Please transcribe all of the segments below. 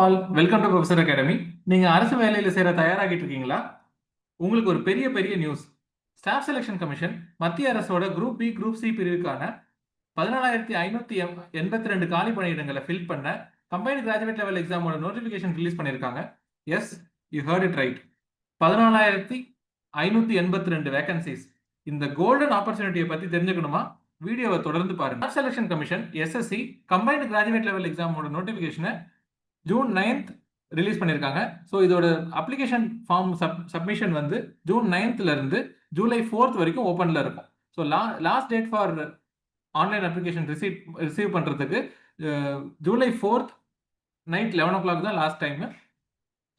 All welcome to professor academy. நீங்க அரசு வேலையில சேர தயாராகிட்டு இருக்கீங்களா? உங்களுக்கு ஒரு பெரிய பெரிய நியூஸ். ஸ்டாஃப் செலெக்ஷன் கமிஷன் மத்திய அரசோட குரூப் பி குரூப் சி பிரிவுக்கான 14,582 காலி பணியிடங்களை ஃபில் பண்ண கம்பைன்ட் கிராஜுவேட் லெவல் எக்ஸாமோட நோட்டிஃபிகேஷன் ரிலீஸ் பண்ணியிருக்காங்க. Yes, you heard it right. 14,582 vacancies. இந்த கோல்டன் ஆப்பர்ச்சுனிட்டியை பத்தி தெரிஞ்சுக்கணுமா? வீடியோவை தொடர்ந்து பாருங்க. Staff selection commission SSC combined graduate level எக்ஸாமோட நோட்டிஃபிகேஷனை ஜூன் 9th ரிலீஸ் பண்ணியிருக்காங்க. ஸோ இதோட அப்ளிகேஷன் ஃபார்ம் சப்மிஷன் வந்து ஜூன் 9th இருந்து ஜூலை 4th வரைக்கும் ஓப்பனில் இருக்கும். So last date for online application receive பண்ணுறதுக்கு ஜூலை 4th நைட் 11 o'clock தான் last time.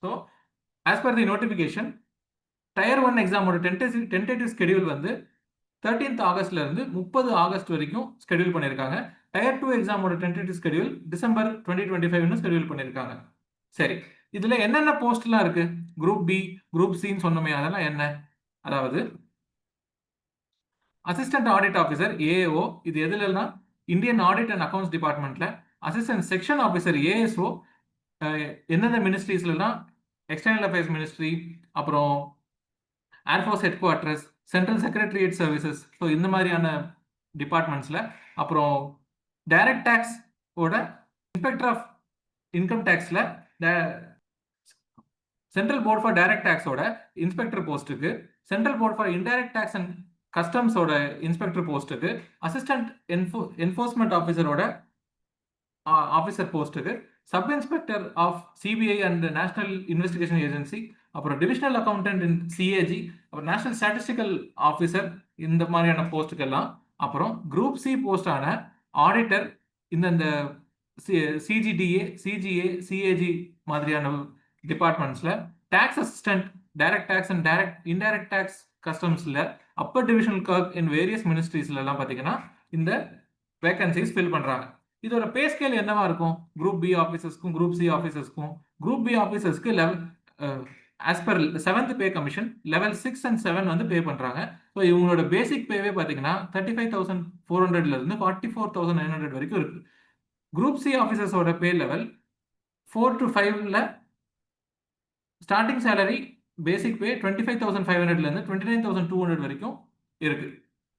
So as per the notification tier 1 எக்ஸாமோட டென்டேட்டிவ் ஸ்கெடியூல் வந்து 13th ஆகஸ்ட்ல இருந்து 30 ஆகஸ்ட் வரைக்கும் ஸ்கெடியூல் பண்ணியிருக்காங்க. டயர் 2 எக்ஸாமோட டென்டேட்டிவ் ஸ்கெடியூல் டிசம்பர் 2025 ஸ்கெடியூல் பண்ணியிருக்காங்க. சரி, இதுல என்னென்ன போஸ்ட்லாம் இருக்கு? குரூப் பி குரூப் சின்னு சொன்னோமே, அதெல்லாம் என்ன? அதாவது அசிஸ்டன்ட் ஆடிட் ஆஃபீஸர் ஏஏஓ, இது எதுலன்னா இந்தியன் ஆடிட் அண்ட் அக்கௌண்ட்ஸ் டிபார்ட்மெண்ட்ல. அசிஸ்டன்ட் செக்ஷன் ஆஃபீஸர் ஏஎஸ்ஓ எந்தெந்த மினிஸ்ட்ரிஸ்லாம்? எக்ஸ்டர்னல் அஃபேர்ஸ் மினிஸ்ட்ரி, அப்புறம் air force headquarters, central secretariat services, so இந்த மாதிரியான டிபார்ட்மெண்ட்ஸில். அப்புறம் டைரக்ட் டேக்ஸ் ஓட இன்ஸ்பெக்டர் ஆஃப் இன்கம் டேக்ஸில் சென்ட்ரல் போர்ட் ஃபார் டைரக்ட் டேக்ஸோட இன்ஸ்பெக்டர் போஸ்ட்டுக்கு, central board for indirect tax and கஸ்டம்ஸோட இன்ஸ்பெக்டர் போஸ்ட்டுக்கு, அசிஸ்டன்ட் என்ஃபோர்ஸ்மெண்ட் ஆஃபீஸரோட ஆஃபீஸர் போஸ்ட்டுக்கு, sub inspector of CBI and national investigation agency, அப்புறம் டிவிஷனல் அக்கௌண்டன்ட் இன் சிஏஜி, அப்புறம் நேஷனல் ஸ்டாட்டிஸ்டிக்கல் ஆஃபீஸர், இந்த மாதிரியான போஸ்ட்டுக்கெல்லாம். அப்புறம் குரூப் சி போஸ்டான ஆடிட்டர், இந்த சிஜிடிஏ, சிஜிஏ, சிஏஜி மாதிரியான டிபார்ட்மெண்ட்ஸில், tax assistant, direct tax and indirect tax கஸ்டம்ஸில், upper divisional clerk in various மினிஸ்ட்ரிஸ்லாம் பார்த்தீங்கன்னா இந்த வேகன்சிஸ் ஃபில் பண்ணுறாங்க. இதோட பே ஸ்கேல் என்னவா இருக்கும்? குரூப் பி ஆஃபீஸர்ஸ்க்கும் குரூப் சி ஆஃபீஸர்ஸ்க்கும். குரூப் பி ஆஃபீஸர்ஸ்க்கு as per 7th pay commission level 6 and 7 வந்து பே பண்ணுறாங்க. ஸோ இவங்களோட பேசிக் பேவே பார்த்தீங்கன்னா 35,400 44,900 வரைக்கும் இருக்கு. குரூப் சி ஆஃபீஸர்ஸோட பே லெவல் 4 to 5ல ஸ்டார்டிங் சேலரி பேசிக் பே 25,500 29,200 வரைக்கும் இருக்கு.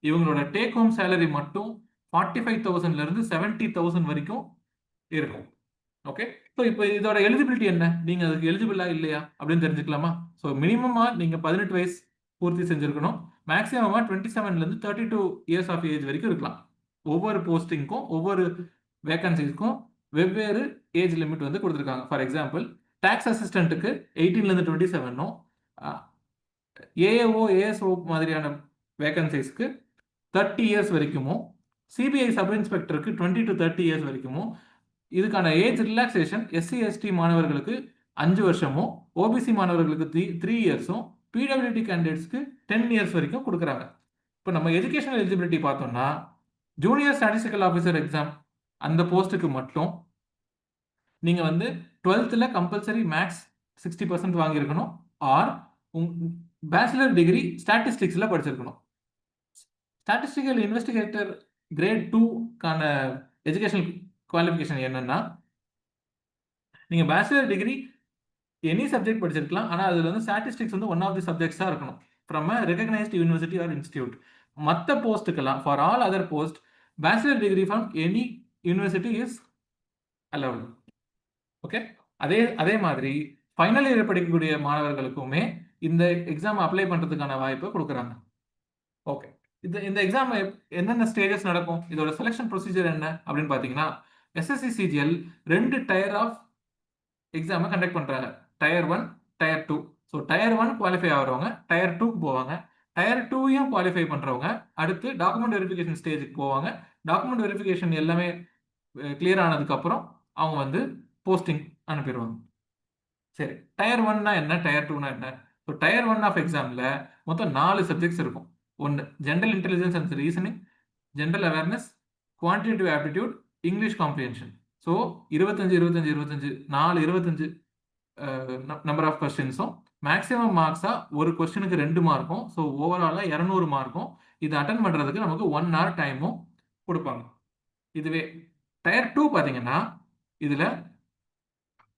இவங்களோட டேக் ஹோம் சேலரி மட்டும் 45,000 70,000 வரைக்கும் இருக்கும். ஓகே, ஸோ இப்போ இதோட எலிஜிபிலிட்டி என்ன? நீங்க அதுக்கு எலிஜிபிளா இல்லையா அப்படின்னு தெரிஞ்சுக்கலாமா? ஸோ மினிமமா நீங்க 18 வயசு பூர்த்தி செஞ்சிருக்கணும். மேக்ஸிமமா 27 32 இயர்ஸ் ஆஃப் ஏஜ் வரைக்கும் இருக்கலாம். ஒவ்வொரு போஸ்டிங்க்கும் ஒவ்வொரு வேகன்சிஸ்க்கும் வெவ்வேறு ஏஜ் லிமிட் வந்து கொடுத்துருக்காங்க. ஃபார் எக்ஸாம்பிள், டாக்ஸ் அசிஸ்டன்ட்டுக்கு 18 27, ஏஏஓ ஏஎஸ்ஓ மாதிரியான வேகன்சிஸ்க்கு 30 இயர்ஸ் வரைக்கும், சிபிஐ சப் இன்ஸ்பெக்டருக்கு 20 to 30 இயர்ஸ் வரைக்கும். இதுக்கான ஏஜ் ரிலாக்ஸேஷன் எஸ்சி எஸ்டி மாணவர்களுக்கு 5 வருஷமும், ஓபிசி மாணவர்களுக்கு 3 இயர்ஸும், பிடபிள்யூடி கேண்டிடேட்ஸ்க்கு 10 இயர்ஸ் வரைக்கும் கொடுக்குறாங்க. இப்போ நம்ம எஜுகேஷனல் எலிஜிபிலிட்டி பார்த்தோம்னா, ஜூனியர் ஸ்டாட்டிஸ்டிக்கல் ஆஃபீஸர் எக்ஸாம் அந்த போஸ்ட்டுக்கு மட்டும் நீங்கள் வந்து 12th கம்பல்சரி மேக்ஸ் 60% வாங்கியிருக்கணும், ஆர் பேச்சுலர் டிகிரி ஸ்டாட்டிஸ்டிக்ஸில் படிச்சிருக்கணும். ஸ்டாட்டிஸ்டிக்கல் இன்வெஸ்டிகேட்டர் கிரேட் 2க்கான எஜுகேஷனல் குவாலிஃபிகேஷன் என்னன்னா, நீங்கள் பேச்சுலர் டிகிரி எனி சப்ஜெக்ட் படிச்சிருக்கலாம், ஆனால் அதில் வந்து ஸ்டாட்டிஸ்டிக்ஸ் வந்து ஒன் ஆஃப் தி சப்ஜெக்ட்ஸாக இருக்கணும் from a recognised university or institute. மற்ற போஸ்ட்டுக்கெல்லாம், for all other post, bachelor degree from any university is allowed. Okay, அதே மாதிரி ஃபைனல் இயர் படிக்கக்கூடிய மாணவர்களுக்குமே இந்த எக்ஸாம் அப்ளை பண்ணுறதுக்கான வாய்ப்பை கொடுக்குறாங்க. ஓகே, இந்த எக்ஸாம் என்னென்ன ஸ்டேஜஸ் நடக்கும்? இதோட செலெக்ஷன் ப்ரொசீஜர் என்ன அப்படின்னு பார்த்தீங்கன்னா, எஸ்எஸ்சி சிஜிஎல் 2 டயர் ஆஃப் எக்ஸாமை கண்டக்ட் பண்ணுறாங்க. Tier 1, tier 2. So tier 1 qualify ஆகிறவங்க டயர் 2க்கு போவாங்க. டயர் 2யும் குவாலிஃபை பண்ணுறவங்க அடுத்து டாக்குமெண்ட் வெரிஃபிகேஷன் ஸ்டேஜுக்கு போவாங்க. டாக்குமெண்ட் வெரிஃபிகேஷன் எல்லாமே கிளியர் ஆனதுக்கப்புறம் அவங்க வந்து போஸ்டிங் அனுப்பிடுவாங்க. சரி, டயர் 1னா என்ன, டயர் 2னா என்ன? ஸோ டயர் 1 ஆஃப் எக்ஸாமில் மொத்தம் 4 சப்ஜெக்ட்ஸ் இருக்கும். ஒன்று general intelligence and reasoning, general awareness, quantitative aptitude, English comprehension. So 25 number of கொஸ்டின்ஸும், மேக்ஸிமம் மார்க்ஸாக ஒரு கொஸ்டினுக்கு 2 மார்க்கும். ஸோ ஓவராலாக 200 மார்க்கும். இது அட்டன் பண்ணுறதுக்கு நமக்கு 1 hour டைமும் கொடுப்பாங்க. இதுவே டயர் 2 பார்த்தீங்கன்னா, இதில்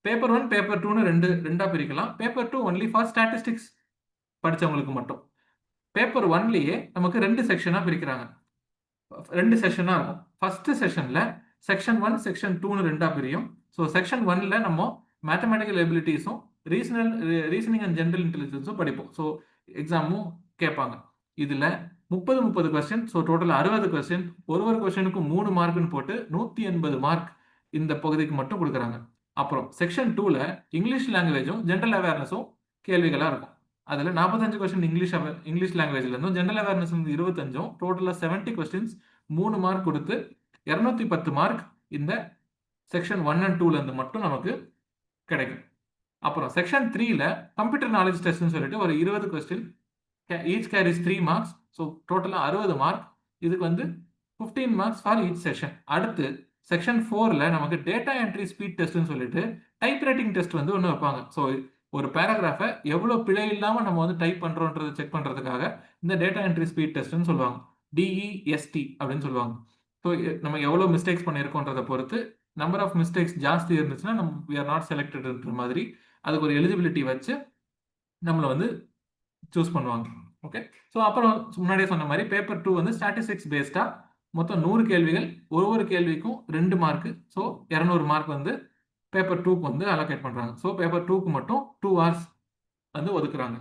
பேப்பர் 1 பேப்பர் 2ன்னு ரெண்டா பிரிக்கலாம். பேப்பர் 2 ஒன்லி ஃபார் ஸ்டாட்டிஸ்டிக்ஸ் படிச்சவங்களுக்கு மட்டும். பேப்பர் 1லயே நமக்கு 2 செக்ஷனா பிரிக்கிறாங்க. 2 செஷனா இருக்கும். ஃபர்ஸ்ட் செஷன்ல செக்ஷன் 1 செக்ஷன் 2ன்னு ரெண்டா பிரியும். ஸோ செக்ஷன் 1ல நம்ம மேத்தமெட்டிக்கல் எபிலிட்டிஸும் ரீசனிங் அண்ட் ஜெனரல் இன்டெலிஜென்ஸும் படிப்போம். ஸோ எக்ஸாமும் கேட்பாங்க. இதுல 30 கொஸ்டின், ஸோ டோட்டல் 60 கொஸ்டின், ஒரு கொஸ்டினுக்கு 3 மார்க்னு போட்டு 180 மார்க் இந்த பகுதிக்கு மட்டும் கொடுக்குறாங்க. அப்புறம் செக்ஷன் 2ல இங்கிலீஷ் லாங்குவேஜும் ஜெனரல் அவேர்னஸும் கேள்விகளா இருக்கும். அதுல 45 கொஸ்டின் இங்கிலீஷ் லாங்குவேஜ்ல இருந்தும் ஜெனரல் அவேர்னஸ் 25ம் டோட்டலா 70 கொஸ்டின்ஸ் 3 மார்க் கொடுத்து 210 மார்க் இந்த செக்ஷன் 1 அண்ட் 2ல இருந்து மட்டும் நமக்கு கிடைக்கும். அப்புறம் செக்ஷன் 3ல கம்ப்யூட்டர் நாலேஜ் டெஸ்ட்னு சொல்லிட்டு ஒரு 20 question, each carries 3 marks, so டோட்டலா 60 மார்க். இதுக்கு 15 மார்க்ஸ் ஃபார் ஈச் செஷன். அடுத்து செக்ஷன் 4ல நமக்கு டேட்டா என்ட்ரி ஸ்பீட் டெஸ்ட்னு சொல்லிட்டு டைப் ரைட்டிங் டெஸ்ட் ஒன்று வைப்பாங்க. ஸோ ஒரு பேராகிராஃபை எவ்வளோ பிழை இல்லாமல் நம்ம டைப் பண்ணுறோன்றதை செக் பண்ணுறதுக்காக இந்த டேட்டா என்ட்ரி ஸ்பீட் டெஸ்ட்னு சொல்லுவாங்க. DEST அப்படின்னு சொல்லுவாங்க. ஸோ நம்ம எவ்வளோ மிஸ்டேக்ஸ் பண்ணியிருக்கோன்றதை பொறுத்து நம்பர் ஆஃப் மிஸ்டேக்ஸ் ஜாஸ்தி இருந்துச்சுன்னா நம்ம we are not selectedன்ற மாதிரி அதுக்கு ஒரு எலிஜிபிலிட்டி வச்சு நம்மளை சூஸ் பண்ணுவாங்க. ஓகே, ஸோ அப்புறம் முன்னாடியே சொன்ன மாதிரி பேப்பர் 2 ஸ்டாட்டிஸ்டிக்ஸ் பேஸ்டா மொத்தம் 100 கேள்விகள், ஒரு கேள்விக்கும் 2 மார்க், ஸோ 200 மார்க் பேப்பர் 2க்கு அலோகேட் பண்றாங்க. ஸோ பேப்பர் 2க்கு மட்டும் 2 ஹவர்ஸ் ஒதுக்குறாங்க.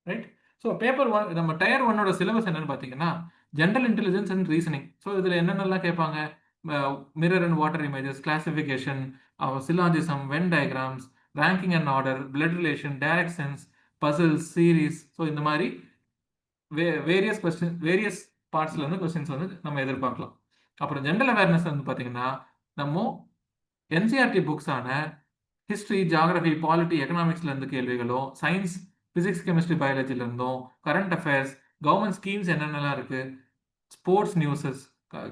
ரைட். ஸோ பேப்பர் 1 நம்ம டயர் 1ஓட சிலபஸ் என்னன்னு பார்த்தீங்கன்னா general intelligence and reasoning. So இதில் என்னென்னலாம் கேட்பாங்க? Mirror and water images, classification, syllogism, when diagrams, ranking and order, blood relation, direct sense, puzzles, series. So இந்த மாதிரி வேரியஸ் பார்ட்ஸ்ல கொஸ்டின்ஸ் நம்ம எதிர்பார்க்கலாம். அப்புறம் ஜெனரல் அவேர்னஸ் பார்த்தீங்கன்னா நம்ம என்சிஆர்டி புக்ஸான ஹிஸ்ட்ரி, ஜியாகிரபி, பாலிட்டி, எக்கனாமிக்ஸ்ல இருந்து கேள்விகளும், சயின்ஸ், பிசிக்ஸ், கெமிஸ்ட்ரி, பயாலஜில இருந்தும், கரண்ட் அஃபேர்ஸ், கவர்மெண்ட் ஸ்கீம்ஸ் என்னென்னலாம் இருக்கு, ஸ்போர்ட்ஸ் நியூஸஸ்,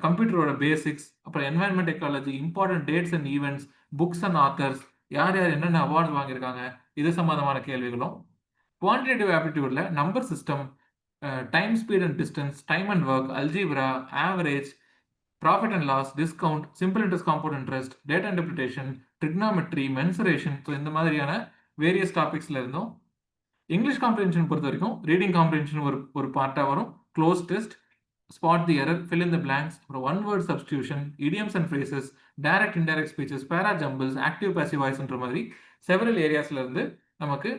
கம்ப்யூட்டரோட பேசிக்ஸ், அப்புறம் environment ecology, important dates and events, books and authors, யார் என்னென்ன அவார்ட்ஸ் வாங்கியிருக்காங்க, இது சம்பந்தமான கேள்விகளும், குவான்டிடேட்டிவ் ஆப்டிடியூட்ல number system, time, speed and distance, time and work, algebra, average, profit and loss, discount, simple interest, compound interest, data interpretation, trigonometry, mensuration, so இந்த மாதிரியான various டாபிக்ஸ்ல இருந்தும். இங்கிலீஷ் காம்ப்ரிஹென்ஷன் பொறுத்த வரைக்கும் ரீடிங் காம்ப்ரிஹென்ஷன் ஒரு பார்ட்டாக வரும், cloze test, spot the error, fill in the blanks, அப்புறம் one word substitution, idioms and phrases, direct indirect speeches, para jumbles, active passive வாய்ஸ்ன்ற மாதிரி செவரல் ஏரியாஸ்ல இருந்து நமக்கு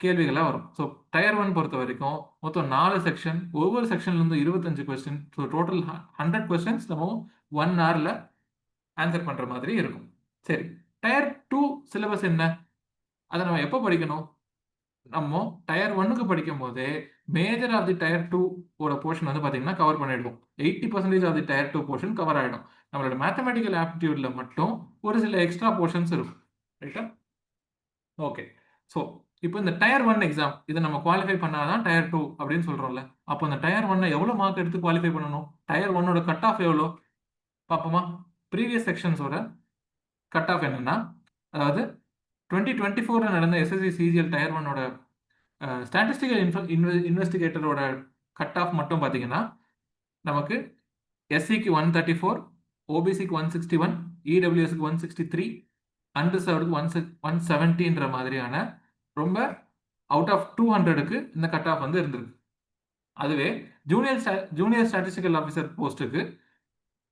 கேள்விகளாக வரும். ஸோ டயர் 1 பொறுத்த வரைக்கும் மொத்தம் 4 செக்ஷன், ஒவ்வொரு செக்ஷன்ல இருந்து 25 கொஸ்டின், ஸோ டோட்டல் 100 கொஸ்டின்ஸ் நம்ம 1 ஹவர்ல ஆன்சர் பண்ற மாதிரி இருக்கும். சரி, டயர் 2 சிலபஸ் என்ன? அதை நம்ம எப்போ படிக்கணும்? நம்ம டயர் 1க்கு படிக்கும் போதே மேஜர் ஆஃப் தி டயர் 2 ஓட போர்ஷன் பார்த்தீங்கன்னா கவர் பண்ணிடுவோம். 80% of the tier 2 portion cover ஆகிடும். நம்மளோட மேத்தமெட்டிக்கல் ஆப்டிடியூட்ல மட்டும் ஒரு சில எக்ஸ்ட்ரா போர்ஷன்ஸ் இருக்கும். ரைட்டா? ஓகே, ஸோ இப்போ இந்த டயர் 1 எக்ஸாம் இதை நம்ம குவாலிஃபை பண்ணாதான் டயர் 2 அப்படின்னு சொல்றோம்ல. அப்போ இந்த டயர் 1 எவ்வளோ மார்க் எடுத்து குவாலிஃபை பண்ணணும்? டயர் 1ஓட கட் ஆஃப் எவ்வளோ பார்ப்போமா? ப்ரீவியஸ் செக்ஷன்ஸோட கட் ஆஃப் என்னன்னா, அதாவது 2024 நடந்த SSC CGL டயர் 1ஓட ஸ்டாட்டிஸ்டிக்கல் இன்வெஸ்டிகேட்டரோட கட் ஆஃப் மட்டும் பார்த்தீங்கன்னா நமக்கு SCக்கு 134, OBCக்கு 161, EWSக்கு 163, அன்ரிசர்வ்டுக்கு 170ன்ற மாதிரியான ரொம்ப அவுட் ஆஃப் 200க்கு இந்த கட் ஆஃப் இருந்திருக்கு. அதுவே ஜூனியர் ஸ்டாட்டிஸ்டிக்கல் ஆஃபீஸர் போஸ்ட்டுக்கு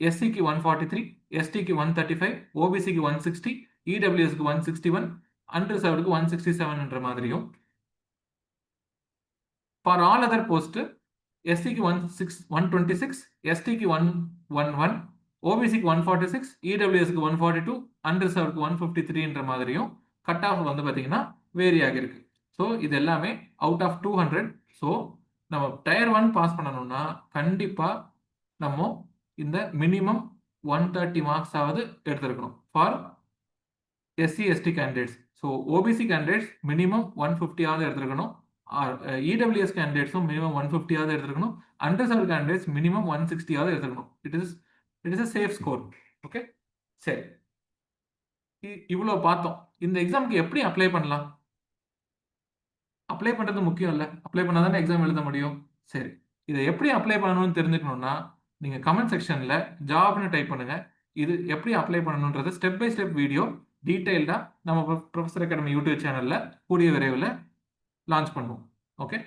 SCக்கு 143, STக்கு 135, OBCக்கு 160, EWSக்கு 161, அன்ரிசர்வ்டுக்கு 167ன்ற மாதிரியும், ஃபார் ஆல் அதர் போஸ்ட் SCக்கு 126, STக்கு 111, OBCக்கு 146, EWSக்கு 142, அன்ரிசர்வ்டுக்கு 153ன்ற மாதிரியும் கட் ஆஃப் பார்த்தீங்கன்னா வேரி ஆகிருக்கு. ஸோ இது எல்லாமே அவுட் ஆஃப் 200. ஸோ நம்ம டயர் 1 பாஸ் பண்ணணும்னா கண்டிப்பாக நம்ம இந்த மினிமம் 130 மார்க்ஸ் ஆவது எடுத்திருக்கணும் for SC ST candidates. So OBC candidates minimum 150 ஆவது எடுத்திருக்கணும். EWS கேண்டிடேட்ஸும் மினிமம் 150 ஆவது எடுத்திருக்கணும். அன்ரிசர்வ்டு கேண்டிடேட்ஸ் மினிமம் 160 ஆவது எடுத்திருக்கணும். It is a safe score. Okay, சரி, இவ்வளோ பார்த்தோம். இந்த எக்ஸாமுக்கு எப்படி அப்ளை பண்ணலாம்? அப்ளை பண்ணுறது முக்கியம் இல்லை, அப்ளை பண்ணால் தானே எக்ஸாம் எழுத முடியும். சரி, இதை எப்படி அப்ளை பண்ணணும்னு தெரிஞ்சுக்கணும்னா நீங்கள் கமெண்ட் செக்ஷனில் ஜாப்னு டைப் பண்ணுங்கள். இது எப்படி அப்ளை பண்ணணுன்றது ஸ்டெப் பை ஸ்டெப் வீடியோ டீட்டெயில்டாக நம்ம ப்ரொஃபஸர் அகாடமி யூடியூப் சேனலில் கூடிய விரைவில் லான்ச் பண்ணுவோம். ஓகே.